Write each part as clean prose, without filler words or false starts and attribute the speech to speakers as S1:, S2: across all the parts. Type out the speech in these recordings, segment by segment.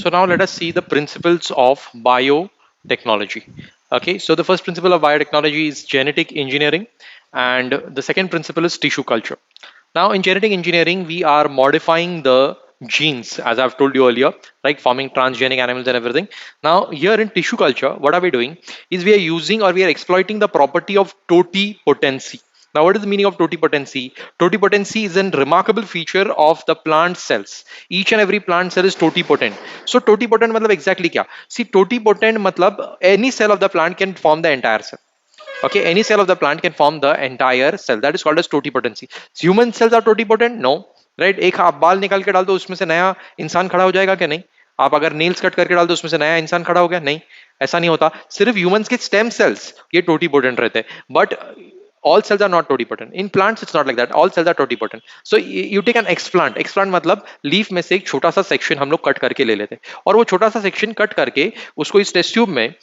S1: So now let us see the principles of biotechnology. Okay, so the first principle of biotechnology is genetic engineering, and the second principle is tissue culture. Now, in genetic engineering, we are modifying the genes, as I've told you earlier, right? Forming transgenic animals and everything. Now, here in tissue culture, what are we doing? Is we are using or we are exploiting the property of totipotency. Now, what is the meaning of totipotency? Totipotency is a remarkable feature of the plant cells. Each and every plant cell is totipotent. So, totipotent मतलब exactly क्या? See, totipotent मतलब any cell of the plant can form the entire cell. Okay, any cell of the plant can form the entire cell. That is called as totipotency. Human cells are totipotent? No. Right? एक आप बाल निकाल के डाल दो उसमें से नया इंसान खड़ा हो जाएगा क्या? नहीं. आप अगर नेल्स कट करके डाल दो उसमें से नया इंसान खड़ा हो गया? नहीं. ऐसा नहीं होता. सिर्फ ह्यूमंस के स्टेम सेल्स ये टोटीपोटेंट रहते हैं. But all cells are not totipotent. In plants it's not like that. All cells are totipotent. So you take an explant. Explant मतलब लीफ में से एक छोटा सा सेक्शन हम लोग कट करके ले लेते हैं और वो छोटा सा सेक्शन कट करके उसको इस टेस्ट ट्यूब में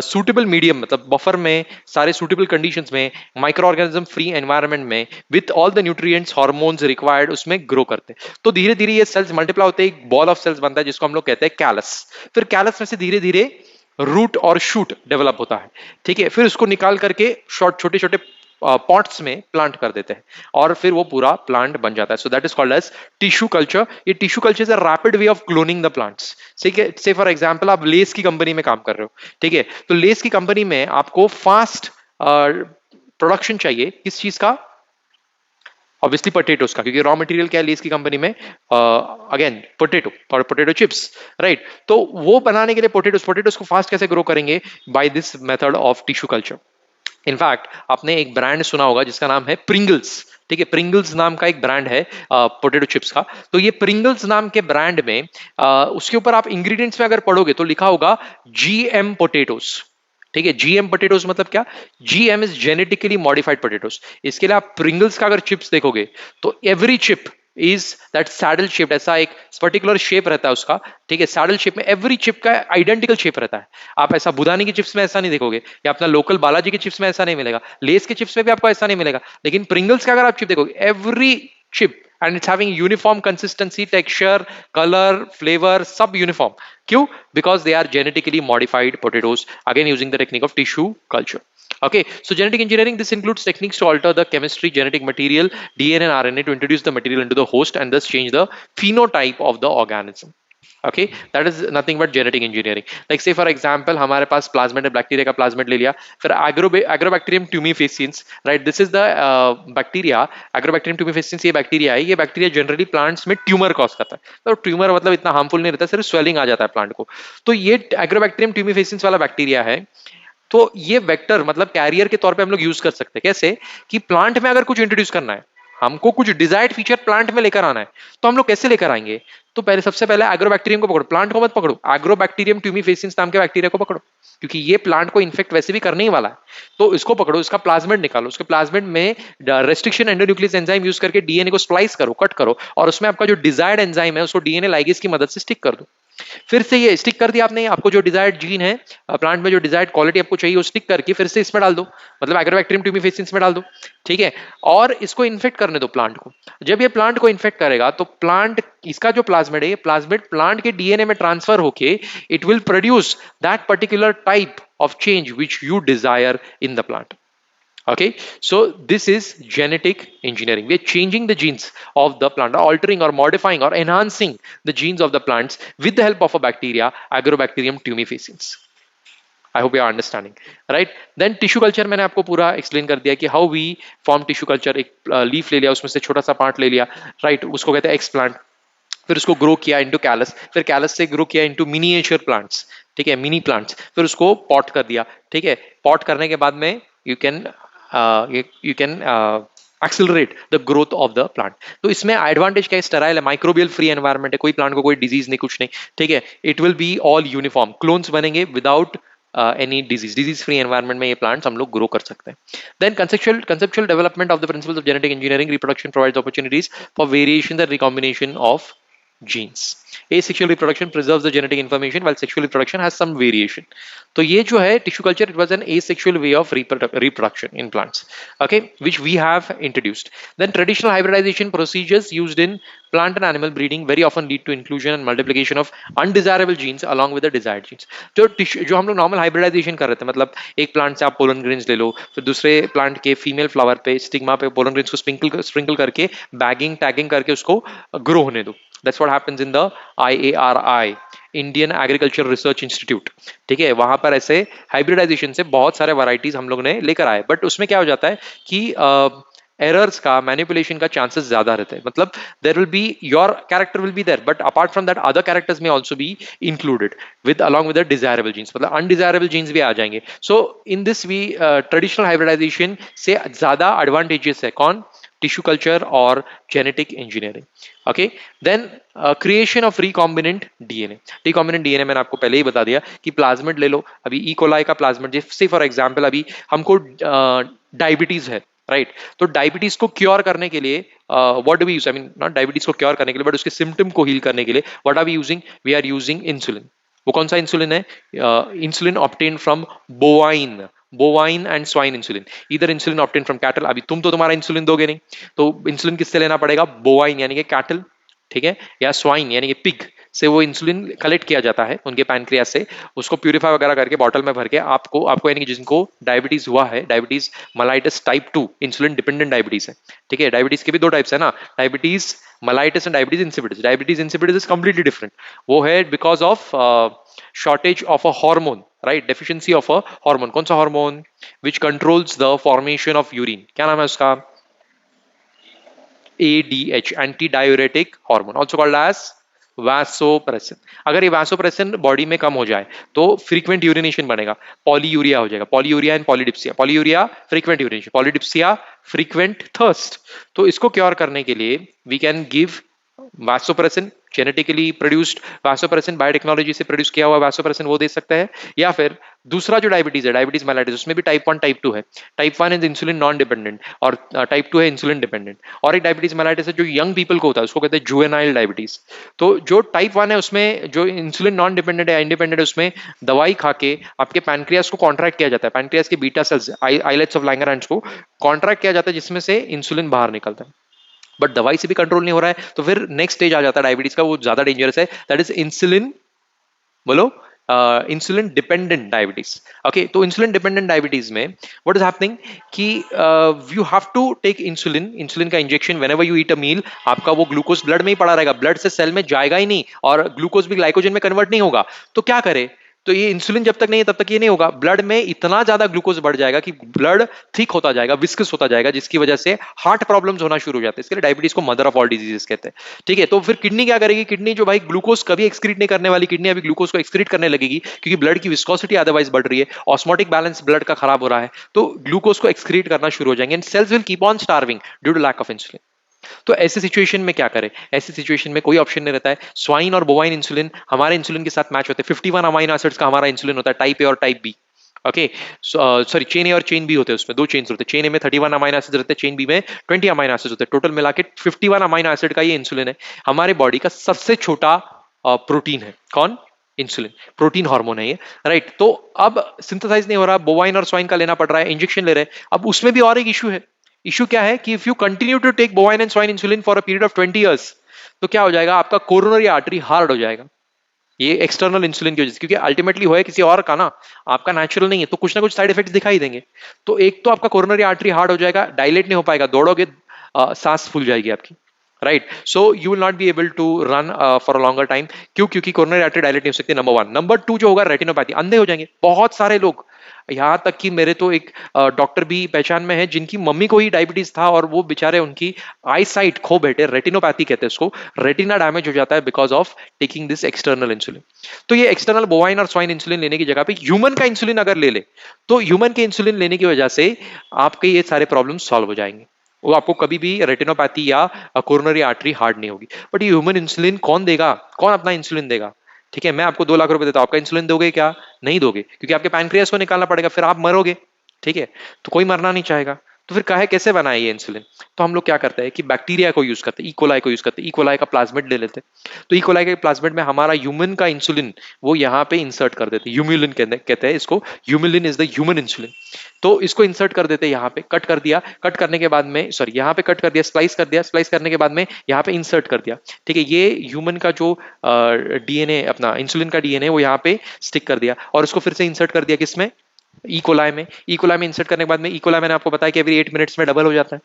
S1: सूटेबल मीडियम मतलब बफर में सारे सूटेबल कंडीशंस में माइक्रो ऑर्गेनिज्म फ्री एनवायरनमेंट में with all the nutrients hormones required उसमें ग्रो करते हैं. तो धीरे धीरे ये सेल्स मल्टीप्लाई होते हैं, एक बॉल ऑफ सेल्स बनता है जिसको हम लोग कहते हैं कैलस. फिर कैलस में से धीरे धीरे रूट और शूट डेवलप होता है. ठीक है, फिर उसको निकाल करके शॉर्ट छोटे छोटे पॉट्स में प्लांट कर देते हैं और फिर वो पूरा प्लांट बन जाता है. So that is called as tissue culture. ये tissue culture is a rapid way of cloning the plants. ठीक है, से फॉर एग्जांपल आप लेस की कंपनी में काम कर रहे हो. ठीक है, तो लेस की कंपनी में आपको फास्ट प्रोडक्शन चाहिए किस चीज का? ऑब्वियसली पोटैटोस का, क्योंकि रॉ मटेरियल क्या है लेस की कंपनी में? अगेन पोटैटो और पोटैटो चिप्स. राइट, तो वो बनाने के लिए पोटैटोस को फास्ट कैसे ग्रो करेंगे? By this method of tissue culture. In fact आपने एक ब्रांड सुना होगा जिसका नाम है प्रिंगल्स. ठीक है, प्रिंगल्स नाम का एक ब्रांड है पोटैटो चिप्स का. तो ये प्रिंगल्स नाम के ब्रांड में उसके ऊपर आप इंग्रेडिएंट्स में अगर पढ़ोगे तो लिखा होगा जीएम पोटैटोस. ठीक है, जीएम पोटैटोस मतलब क्या? GM is genetically modified potatoes. इसके लिए आप प्रिंगल्स का अगर चिप्स देखोगे तो every chip is that saddle shape. ऐसा एक पर्टिकुलर शेप रहता है उसका. ठीक है, सैडल शेप में एवरी चिप का आइडेंटिकल शेप रहता है. आप ऐसा बुधानी की चिप्स में ऐसा नहीं देखोगे, या अपना लोकल बालाजी के चिप्स में ऐसा नहीं मिलेगा, लेस के चिप्स में भी आपको ऐसा नहीं मिलेगा. लेकिन प्रिंगल्स का अगर आप चिप देखोगे every chip and it's having uniform consistency, texture, color, flavor, sub uniform. क्यों? Because they are genetically modified potatoes, again using the technique of tissue culture. Okay, so genetic engineering, this includes techniques to alter the chemistry, genetic material, DNA and RNA to introduce the material into the host and thus change the phenotype of the organism. Okay, that is nothing but genetic engineering. Like say for example हमारे पास plasmid bacteria का plasmid ले लिया, फिर agrobacterium tumefaciens. Right, this is the bacteria. Agrobacterium tumefaciens ये bacteria है. ये bacteria generally plants में tumour cause करता है. तो ट्यूमर मतलब इतना हार्मफुल नहीं रहता, सिर्फ स्वेलिंग आ जाता है प्लांट को. तो ये एग्रोबैक्टीरियम ट्यूमिफेसियंस वाला बैक्टीरिया है. तो ये वेक्टर मतलब कैरियर के तौर पे हम लोग यूज कर सकते हैं. कैसे? कि प्लांट में अगर कुछ इंट्रोड्यूस करना है, हमको कुछ डिजायर्ड फीचर प्लांट में लेकर आना है, तो हम लोग कैसे लेकर आएंगे? तो पहले सबसे पहले एग्रोबैक्टीरियम को पकड़ो, प्लांट को मत पकड़ो. एग्रोबैक्टीरियम ट्यूमिफेसियंस नाम के बैक्टीरिया को पकड़ो, क्योंकि ये प्लांट को इन्फेक्ट वैसे भी करने ही वाला है. तो इसको पकड़ो, इसका प्लाज्मेट निकालो, उसके प्लाज्मेट में रेस्ट्रिक्शन एंडोन्यूक्लियस एंजाइम यूज करके डीएनए को स्प्लाइस करो, कट करो, और उसमें आपका जो डिजायर्ड एंजाइम है उसको डीएनए लाइगेज की मदद से स्टिक कर दो. फिर से ये स्टिक कर दिया आपने, आपको जो डिजायर्ड जीन है प्लांट में, जो डिजायर्ड क्वालिटी आपको चाहिए वो स्टिक करके फिर से इसमें डाल दो, मतलब एग्रोबैक्टीरियम ट्यूमिफेसियंस में डाल दो. ठीक है, और इसको इन्फेक्ट करने दो प्लांट को. जब ये प्लांट को इन्फेक्ट करेगा तो प्लांट, इसका जो प्लाज्मेट है, प्लाज्मेट प्लांट के डीएनए में ट्रांसफर होके it will produce that particular type of change which you desire in the plant. Okay, so this is genetic engineering. We are changing the genes of the plant, altering or modifying or enhancing the genes of the plants with the help of a bacteria, Agrobacterium tumefaciens. I hope you are understanding. Right, then tissue culture मैंने आपको पूरा explain कर दिया कि how we form tissue culture. एक leaf ले लिया, उसमें से छोटा सा part ले लिया, right, उसको कहते हैं explant. फिर उसको ग्रो किया इनटू कैलस, फिर कैलस से ग्रो किया इनटू मिनिएचर प्लांट्स. ठीक है, मिनी प्लांट्स. फिर उसको पॉट कर दिया. ठीक है, पॉट करने के बाद में you can accelerate the growth of the plant. तो इसमें एडवांटेज क्या है? स्टेराइल है, माइक्रोबियल फ्री एनवायरनमेंट है, कोई प्लांट को कोई डिजीज नहीं, कुछ नहीं. ठीक है, it will be all uniform, clones बनेंगे without any disease free environment में ये प्लांट्स हम लोग ग्रो कर सकते हैं. Then conceptual development of the principles of genetic engineering reproduction provides opportunities for variation and recombination of genes. Asexual reproduction preserves the genetic information while sexual reproduction has some variation. तो ये जो है tissue culture, it was an asexual way of reproduction in plants, okay, which we have introduced. Then traditional hybridization procedures used in plant and animal breeding very often lead to inclusion and multiplication of undesirable genes along with the desired genes. जो हम लोग normal hybridisation कर रहे थे, मतलब एक plant से आप पोलन ग्रेन्स ले लो, फिर दूसरे प्लांट के फीमेल फ्लावर पे स्टिग्मा पे पोलन ग्रेन्स को स्प्रिंकल करके बैगिंग टैगिंग करके उसको ग्रो होने दो. That's what happens in the IARI, Indian agriculture research institute. ठीक है, वहां पर ऐसे हाइब्रिडाइजेशन से बहुत सारे वैरायटीज हम लोग ने लेकर आए, बट उसमें क्या हो जाता है कि एरर्स का, मैनिपुलेशन का चांसेस ज्यादा रहते हैं. मतलब there will be, your character will be there, but apart from that other characters में also be included with along with the desirable genes, मतलब अनडिजायरेबल जीन्स भी आ जाएंगे. So in this we traditional hybridisation से ज्यादा advantages है कौन? Tissue culture और genetic engineering. Okay, then creation of recombinant DNA. Recombinant DNA मैंने आपको पहले ही बता दिया कि प्लाज्मिड ले लो. अभी ई कोलाई का प्लाज्मिड, जैसे फॉर एग्जांपल अभी हमको डायबिटीज है, राइट, तो डायबिटीज को क्योर करने के लिए what do we use, I mean not diabetes को क्योर करने के लिए बट उसके सिम्टम को हील करने के लिए what are we using? We are using insulin. वो कौन सा इंसुलिन है? Insulin obtain from bovine and swine insulin. इधर इंसुलिन ऑब्टेन फ्रॉम कैटल. अभी तुम तो तुम्हारा इंसुलिन दोगे नहीं, तो इंसुलिन किससे लेना पड़ेगा? बोवाइन यानी कि कैटल, ठीक है, या स्वाइन यानी कि पिग से वो इंसुलिन कलेक्ट किया जाता है उनके पैनक्रियास से, उसको प्यूरिफाई वगैरह करके बॉटल में भर के आपको यानी कि जिनको डायबिटीज हुआ है, diabetes mellitus type 2, insulin dependent diabetes है. ठीक है, डायबिटीज के भी दो टाइप्स है ना, diabetes mellitus and diabetes insipidus. Diabetes insipidus is completely different. वो है because of shortage of a hormone, right, deficiency of a hormone. कौन सा hormone? Which controls the formation of urine. क्या नाम है उसका? ADH, anti diuretic hormone, also called as vasopressin. अगर ये वैसोप्रेसिन बॉडी में कम हो जाए तो फ्रीक्वेंट यूरिनेशन बनेगा, पॉलीयूरिया हो जाएगा. Polyuria and polydipsia. Polyuria frequent urination, polydipsia frequent thirst. तो इसको क्योर करने के लिए we can give vasopressin, genetically produced vasopressin, biotechnology से प्रोड्यूस किया हुआ वैसोप्रेसिन वो दे सकता है. या फिर दूसरा जो डायबिटीज है, डायबिटीज मेलाइटिस, उसमें भी टाइप 1 टाइप 2 है. Type 1 is insulin non dependent और टाइप 2 है इंसुलिन डिपेंडेंट. और एक डायबिटीज मेलाइटिस है जो यंग पीपल को होता है, उसको कहते हैं जुवेनाइल डायबिटीज. तो जो टाइप 1 है उसमें जो इंसुलिन नॉन डिपेंडेंट है, इंडिपेंडेंट है, उसमें दवाई खा के आपके पैनक्रियास को कॉन्ट्रैक्ट किया जाता है. पैनक्रियास के beta cells, islets of Langerhans को कॉन्ट्रैक्ट किया जाता है जिसमें से इंसुलिन बाहर निकलता है. बट दवाई से भी कंट्रोल नहीं हो रहा है, तो फिर नेक्स्ट स्टेज आ जाता है डायबिटीज का, वो ज्यादा डेंजरस है. दैट इज इंसुलिन, बोलो, इंसुलिन डिपेंडेंट डायबिटीज. ओके, तो इंसुलिन डिपेंडेंट डायबिटीज में व्हाट इज हैपनिंग कि you have to take insulin. Insulin का injection whenever you eat a meal. आपका वो ग्लूकोज ब्लड में ही पड़ा रहेगा, ब्लड से सेल में जाएगा ही नहीं, और ग्लूकोज भी ग्लाइकोजन में कन्वर्ट नहीं होगा. तो क्या करे? तो ये इंसुलिन जब तक नहीं है तब तक ये नहीं होगा. ब्लड में इतना ज्यादा ग्लूकोज बढ़ जाएगा कि ब्लड थिक होता जाएगा, विस्कस होता जाएगा, जिसकी वजह से हार्ट प्रॉब्लम्स होना शुरू हो जाते हैं. इसके लिए डायबिटीज को मदर ऑफ ऑल डिजीजेस कहते हैं. ठीक है, तो फिर किडनी क्या करेगी? किडनी जो भाई ग्लूकोज कभी एक्सक्रीट नहीं करने वाली किडनी अभी ग्लूकोज को एक्सक्रीट करने लगेगी, क्योंकि ब्लड की विस्कोसिटी अदरवाइज बढ़ रही है, ऑस्मोटिक बैलेंस ब्लड का खराब हो रहा है, तो ग्लूकोज को एक्सक्रीट करना शुरू हो जाएंगे and cells will keep on starving due to lack of insulin. तो ऐसे सिचुएशन में क्या करें? ऐसे सिचुएशन में कोई ऑप्शन नहीं रहता है. स्वाइन और बोवाइन इंसुलिन हमारे इंसुलिन के साथ मैच होते हैं. 51 अमाइनो एसिड्स का हमारा इंसुलिन होता है, टाइप ए और type B. Okay, sorry, chain A और चेन बी होते हैं, उसमें दो चेन्स होते हैं. चेन ए में 31 अमाइनो एसिड रहते हैं, चेन बी में 20 अमाइनो एसिड होते हैं. टोटल मिला के 51 अमाइनो एसिड का ये इंसुलिन है. हमारे बॉडी का सबसे छोटा प्रोटीन है. कौन? इंसुलिन. प्रोटीन हार्मोन है ये, राइट. तो अब सिंथेसाइज नहीं हो रहा, बोवाइन और स्वाइन का लेना पड़ रहा है, इंजेक्शन ले रहे हैं. अब उसमें भी और एक इशू है. इशू क्या है कि if you continue to take bovine and swine insulin for a period of 20 years, तो क्या हो जाएगा? आपका कोरोनरी आर्टरी हार्ड हो जाएगा, ये एक्सटर्नल इंसुलिन की वजह से, क्योंकि अल्टीमेटली होए किसी और का ना, आपका नेचुरल नहीं है, तो कुछ ना कुछ साइड इफेक्ट्स दिखाई देंगे. तो एक तो आपका कोरोनरी आर्टरी हार्ड हो जाएगा, डायलेट नहीं हो पाएगा, दौड़ोगे सांस फूल जाएगी आपकी, right. So you will not be able to run for a longer time. क्यों? क्योंकि कोरोनरी आर्टरी डायलेट नहीं हो सकती, नंबर 1. नंबर 2 जो होगा रेटिनोपैथी, अंधे हो जाएंगे बहुत सारे लोग. यहाँ तक कि मेरे तो एक डॉक्टर भी पहचान में है जिनकी मम्मी को ही डायबिटीज था, और वो बेचारे उनकी आई साइट खो बैठे. रेटिनोपैथी कहते हैं उसको, रेटिना डैमेज हो जाता है because of taking this external insulin. तो ये एक्सटर्नल बोवाइन और स्वाइन इंसुलिन लेने की जगह पे ह्यूमन का इंसुलिन अगर ले ले, तो ह्यूमन के इंसुलिन लेने की वजह से आपके ये सारे प्रॉब्लम सॉल्व हो जाएंगे. वो आपको कभी भी रेटिनोपैथी या कोरोनरी आर्टरी हार्ड नहीं होगी. बट ये ह्यूमन इंसुलिन कौन देगा? कौन अपना इंसुलिन देगा? ठीक है, मैं आपको 2 लाख रुपए देता हूं, आपका इंसुलिन दोगे क्या? नहीं दोगे, क्योंकि आपके पैनक्रियास को निकालना पड़ेगा, फिर आप मरोगे. ठीक है, तो कोई मरना नहीं चाहेगा. तो फिर काहे कैसे बनाए ये इंसुलिन? तो हम लोग क्या करते हैं कि बैक्टीरिया को यूज करते हैं, इकोलाई को यूज करते हैं, इकोलाई का प्लाज्मिड ले लेते हैं। तो इकोलाई के प्लाज्मिड में हमारा ह्यूमन का इंसुलिन वो यहाँ पे इंसर्ट कर देते हैं, ह्यूमिलिन कहते हैं इसको, Humulin is the human insulin. तो इसको इंसर्ट कर देते हैं यहाँ पे, कट कर दिया, कट करने के बाद में सॉरी यहाँ पे कट कर दिया, स्लाइस कर दिया, स्लाइस करने के बाद में यहाँ पे इंसर्ट कर दिया। ठीक है, ये ह्यूमन का जो डीएनए अपना इंसुलिन का डीएनए वो यहाँ पे स्टिक कर दिया और उसको फिर से इंसर्ट कर दिया किसमें, इकोलाई में। इकोलाई में इंसर्ट करने के बाद में इकोलाई मैंने आपको बताया कि एवरी 8 मिनट्स में डबल हो जाता है।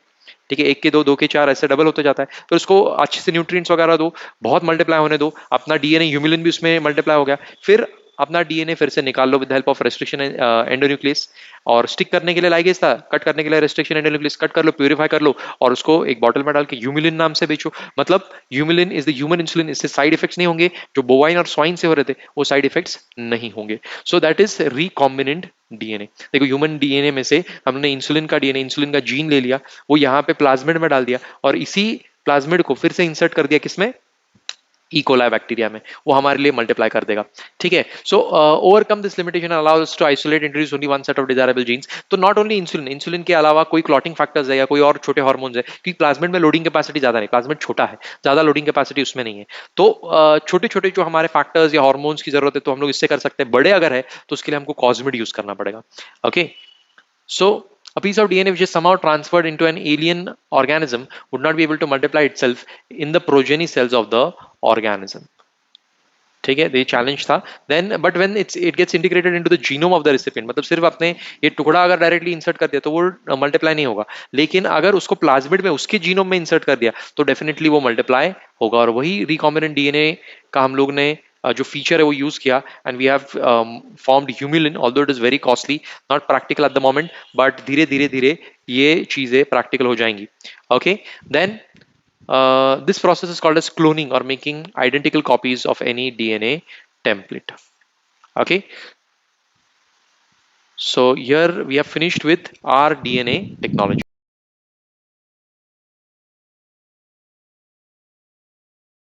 S1: ठीक है, एक के दो, दो के चार, ऐसे डबल होते जाता है। तो उसको अच्छे से न्यूट्रिएंट्स वगैरह दो, बहुत मल्टीप्लाई होने दो, अपना डीएनए ह्यूमिलिन भी उसमें मल्टीप्लाई हो गया। फिर अपना डीएनए फिर से निकाल लो with help of restriction endonuclease, और स्टिक करने के लिए लाइगेज था, कट करने के लिए रेस्ट्रिक्शन एंडोन्यूक्लियस, कट कर लो, प्यूरिफाई कर लो और उसको एक बॉटल में डाल के ह्यूमिलिन नाम से बेचो। मतलब Humulin is the human insulin, इससे साइड इफेक्ट्स नहीं होंगे जो बोवाइन और स्वाइन से हो रहे थे, वो साइड इफेक्ट्स नहीं होंगे। सो दैट इज रिकॉम्बिनेंट डीएनए। देखो ह्यूमन डीएनए में से हमने इंसुलिन का डीएनए, इंसुलिन का जीन ले लिया, वो यहाँ पे प्लाज्मिड में डाल दिया और इसी प्लाज्मिड को फिर से इंसर्ट कर दिया किसमें, इकोलाई बैक्टीरिया में, वो हमारे लिए मल्टीप्लाई कर देगा। ठीक है, so overcome this limitation allows to isolate introduce only one set of desirable genes. तो नॉट ओनली इंसुलिन, इंसुलिन के अलावा कोई क्लॉटिंग फैक्टर्स है या कोई और छोटे हार्मोन्स है, क्योंकि प्लाज्मिड में लोडिंग कैपेसिटी ज्यादा नहीं, प्लाज्मिड छोटा है, ज्यादा लोडिंग कैपेसिटी उसमें नहीं है। तो छोटे छोटे जो हमारे फैक्टर्स या हार्मोन्स की जरूरत है तो हम लोग इससे कर सकते हैं, बड़े अगर है तो उसके लिए हमको कॉस्मिड यूज करना पड़ेगा। Okay, so a piece of DNA which is somehow transferred into an alien organism would not be able to multiply itself in the progeny cells of the organism. ठीक है, ये चैलेंज था। Then but when it gets integrated into the genome of the recipient, मतलब सिर्फ अपने ये टुकड़ा अगर डायरेक्टली इंसर्ट कर दिया तो वो मल्टीप्लाई नहीं होगा, लेकिन अगर उसको प्लाज्मिड में उसके जीनोम में इंसर्ट कर दिया तो डेफिनेटली वो मल्टीप्लाई होगा। और वही रिकॉम्बिनेंट डीएनए का हम लोग ने जो फीचर है वो यूज किया, and we have formed Humulin, although it is very costly, not practical at the moment, but धीरे धीरे धीरे ये चीजें प्रैक्टिकल हो जाएंगी। Okay, then this process is called as cloning, or making identical copies of any DNA template. Okay, so here we have finished with our DNA technology.